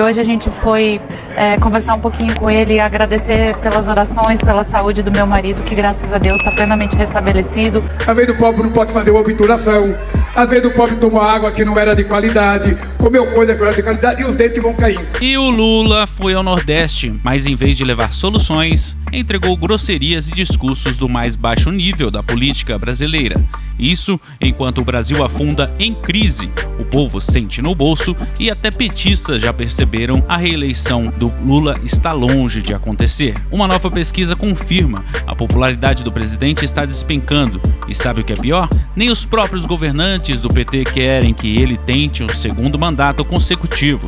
Hoje a gente foi conversar um pouquinho com ele e agradecer pelas orações, pela saúde do meu marido, que graças a Deus está plenamente restabelecido. Às vezes o pobre não pode fazer uma obturação, às vezes o pobre tomou água que não era de qualidade, comeu coisa que não era de qualidade e os dentes vão caindo. E o Lula foi ao Nordeste, mas em vez de levar soluções, entregou grosserias e discursos do mais baixo nível da política brasileira. Isso enquanto o Brasil afunda em crise, o povo sente no bolso e até petistas já perceberam a reeleição do Lula está longe de acontecer. Uma nova pesquisa confirma a popularidade do presidente está despencando. E sabe o que é pior? Nem os próprios governantes do PT querem que ele tente um segundo mandato consecutivo.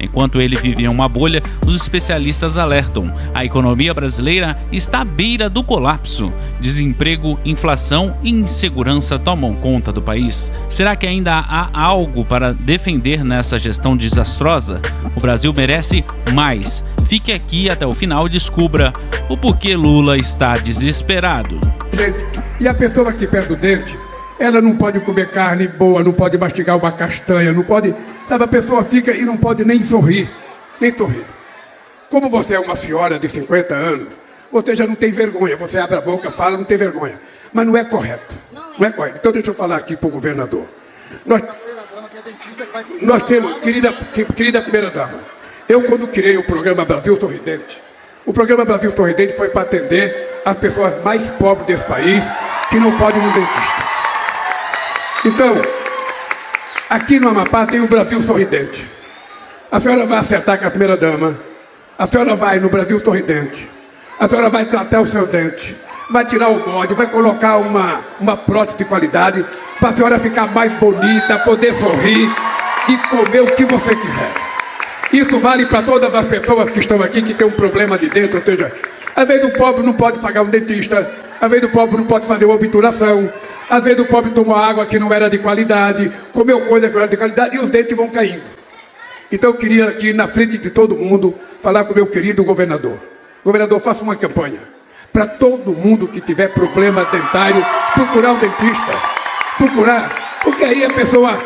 Enquanto ele vive em uma bolha, os especialistas alertam: a economia brasileira está à beira do colapso. Desemprego, inflação e insegurança tomam conta do país. Será que ainda há algo para defender nessa gestão desastrosa? O Brasil merece mais. Fique aqui até o final e descubra o porquê Lula está desesperado. Gente, e a pessoa aqui perto do dente, ela não pode comer carne boa, não pode mastigar uma castanha, não pode... Sabe, a pessoa fica e não pode nem sorrir, nem sorrir. Como você é uma senhora de 50 anos, você já não tem vergonha, você abre a boca, fala, não tem vergonha. Mas não é correto, não é correto. Então deixa eu falar aqui para o governador. Nós temos, querida primeira-dama, eu quando criei o programa Brasil Sorridente, o programa Brasil Sorridente foi para atender as pessoas mais pobres desse país, que não podem ir no dentista. Então, aqui no Amapá tem o Brasil Sorridente. A senhora vai acertar com a primeira-dama, a senhora vai no Brasil Sorridente, a senhora vai tratar o seu dente, vai tirar o bode, vai colocar uma prótese de qualidade para a senhora ficar mais bonita, poder sorrir e comer o que você quiser. Isso vale para todas as pessoas que estão aqui que tem um problema de dente, ou seja, às vezes o pobre não pode pagar um dentista, às vezes o pobre não pode fazer uma obturação, às vezes o pobre tomou água que não era de qualidade, comeu coisa que não era de qualidade e os dentes vão caindo. Então eu queria aqui, na frente de todo mundo, falar com o meu querido governador. Governador, faça uma campanha para todo mundo que tiver problema dentário, procurar um dentista. Procurar, porque aí a pessoa...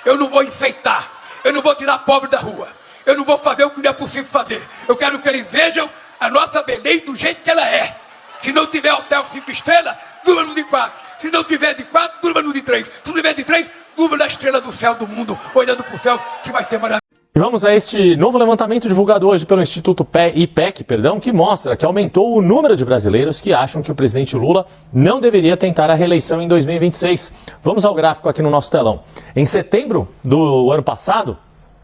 Eu não vou enfeitar, eu não vou tirar pobre da rua, eu não vou fazer o que não é possível fazer. Eu quero que eles vejam a nossa Belém do jeito que ela é. Se não tiver hotel 5 estrelas, durma no de 4. Se não tiver de 4, durma no de 3. Se não tiver de 3, durma na estrela do céu do mundo, olhando para o céu, que vai ter maravilha. E vamos a este novo levantamento divulgado hoje pelo Instituto IPEC, que mostra que aumentou o número de brasileiros que acham que o presidente Lula não deveria tentar a reeleição em 2026. Vamos ao gráfico aqui no nosso telão. Em setembro do ano passado,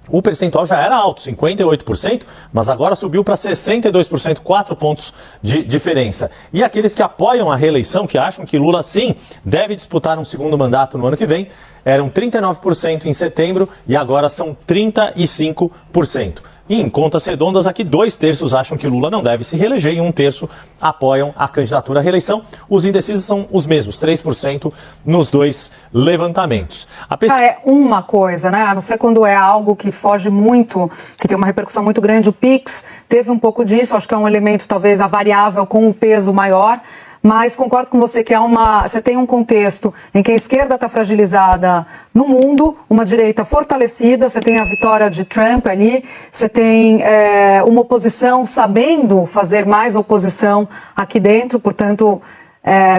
o percentual já era alto, 58%, mas agora subiu para 62%, 4 pontos de diferença. E aqueles que apoiam a reeleição, que acham que Lula sim deve disputar um segundo mandato no ano que vem, eram 39% em setembro e agora são 35%. E em contas redondas, aqui 2/3 acham que Lula não deve se reeleger e 1/3 apoiam a candidatura à reeleição. Os indecisos são os mesmos, 3% nos dois levantamentos. É uma coisa, né? A não ser quando é algo que foge muito, que tem uma repercussão muito grande. O PIX teve um pouco disso, acho que é um elemento, talvez, a variável com um peso maior. Mas concordo com você que você tem um contexto em que a esquerda está fragilizada no mundo, uma direita fortalecida, você tem a vitória de Trump ali, você tem uma oposição sabendo fazer mais oposição aqui dentro, portanto,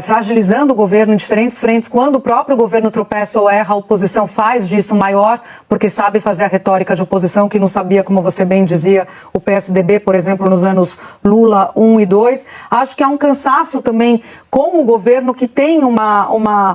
fragilizando o governo em diferentes frentes. Quando o próprio governo tropeça ou erra, a oposição faz disso maior, porque sabe fazer a retórica de oposição, que não sabia, como você bem dizia, o PSDB, por exemplo, nos anos Lula 1 e 2. Acho que há um cansaço também com o governo que tem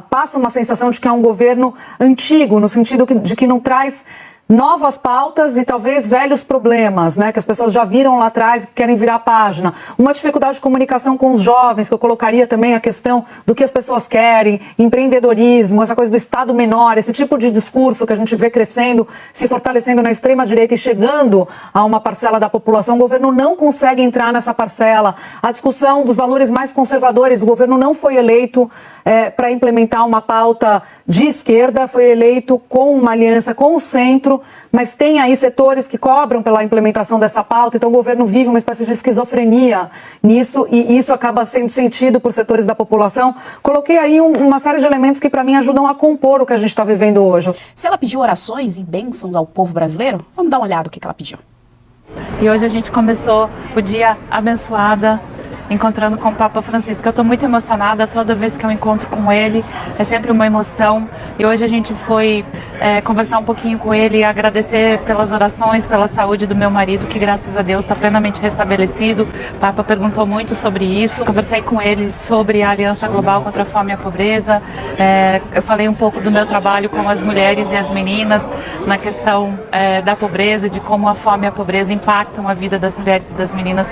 passa uma sensação de que é um governo antigo, no sentido de que não traz novas pautas e talvez velhos problemas, né, que as pessoas já viram lá atrás e querem virar a página. Uma dificuldade de comunicação com os jovens, que eu colocaria também a questão do que as pessoas querem, empreendedorismo, essa coisa do Estado menor, esse tipo de discurso que a gente vê crescendo, se fortalecendo na extrema-direita e chegando a uma parcela da população. O governo não consegue entrar nessa parcela. A discussão dos valores mais conservadores, o governo não foi eleito para implementar uma pauta de esquerda, foi eleito com uma aliança com o centro, outro, mas tem aí setores que cobram pela implementação dessa pauta, então o governo vive uma espécie de esquizofrenia nisso, e isso acaba sendo sentido por setores da população. Coloquei aí uma série de elementos que para mim ajudam a compor o que a gente está vivendo hoje. Se ela pediu orações e bênçãos ao povo brasileiro, vamos dar uma olhada no que ela pediu. E hoje a gente começou o dia abençoada, encontrando com o Papa Francisco. Eu estou muito emocionada toda vez que eu encontro com ele, é sempre uma emoção. E hoje a gente foi conversar um pouquinho com ele e agradecer pelas orações, pela saúde do meu marido, que graças a Deus está plenamente restabelecido. O Papa perguntou muito sobre isso. Conversei com ele sobre a Aliança Global contra a Fome e a Pobreza. Eu falei um pouco do meu trabalho com as mulheres e as meninas na questão da pobreza, de como a fome e a pobreza impactam a vida das mulheres e das meninas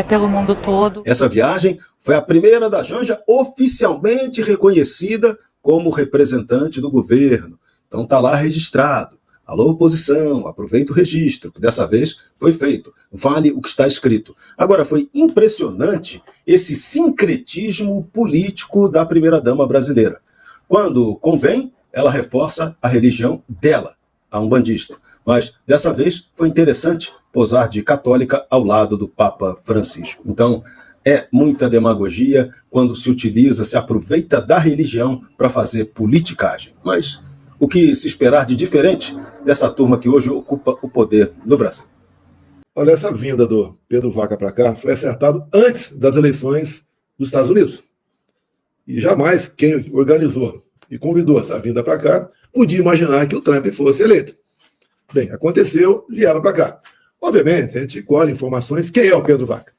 pelo mundo todo. Essa viagem foi a primeira da Janja oficialmente reconhecida como representante do governo. Então está lá registrado. Alô, oposição, aproveita o registro, que dessa vez foi feito. Vale o que está escrito. Agora, foi impressionante esse sincretismo político da primeira-dama brasileira. Quando convém, ela reforça a religião dela, a umbandista. Mas, dessa vez, foi interessante posar de católica ao lado do Papa Francisco. Então, é muita demagogia quando se aproveita da religião para fazer politicagem. Mas o que se esperar de diferente dessa turma que hoje ocupa o poder no Brasil? Olha, essa vinda do Pedro Vaca para cá foi acertado antes das eleições dos Estados Unidos. E jamais quem organizou e convidou essa vinda para cá podia imaginar que o Trump fosse eleito. Bem, aconteceu, vieram para cá. Obviamente, a gente colhe informações. Quem é o Pedro Vaca?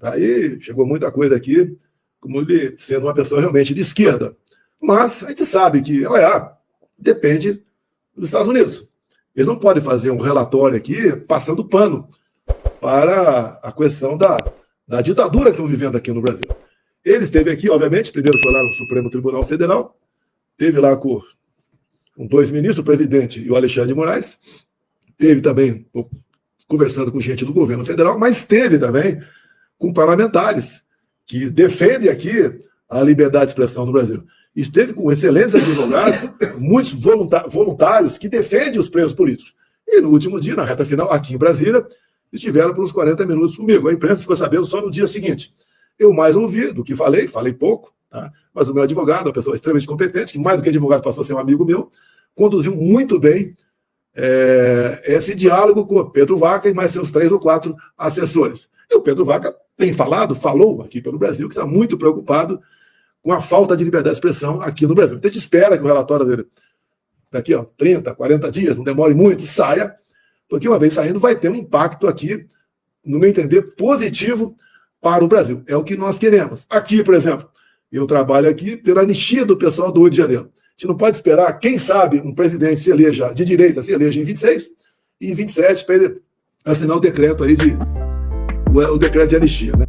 Aí chegou muita coisa aqui, como ele sendo uma pessoa realmente de esquerda. Mas a gente sabe que depende dos Estados Unidos. Eles não podem fazer um relatório aqui passando pano para a questão da ditadura que estão vivendo aqui no Brasil. Ele esteve aqui, obviamente, primeiro foi lá no Supremo Tribunal Federal, esteve lá com dois ministros, o presidente e o Alexandre de Moraes, esteve também conversando com gente do governo federal, mas esteve também com parlamentares que defendem aqui a liberdade de expressão no Brasil. Esteve com excelentes advogados, muitos voluntários que defendem os presos políticos. E no último dia, na reta final, aqui em Brasília, estiveram por uns 40 minutos comigo. A imprensa ficou sabendo só no dia seguinte. Eu mais ouvi do que falei pouco, tá? Mas o meu advogado, uma pessoa extremamente competente, que mais do que advogado passou a ser um amigo meu, conduziu muito bem esse diálogo com o Pedro Vaca e mais seus 3 ou 4 assessores. E o Pedro Vaca falou aqui pelo Brasil, que está muito preocupado com a falta de liberdade de expressão aqui no Brasil. Então a gente espera que o relatório dele, daqui 30, 40 dias, não demore muito, saia, porque uma vez saindo vai ter um impacto aqui, no meu entender, positivo para o Brasil. É o que nós queremos. Aqui, por exemplo, eu trabalho aqui pela anistia do pessoal do Rio de Janeiro. A gente não pode esperar, quem sabe, um presidente se eleja de direita, se eleja em 26 e em 27 para ele assinar o decreto aí o decreto de anistia, né?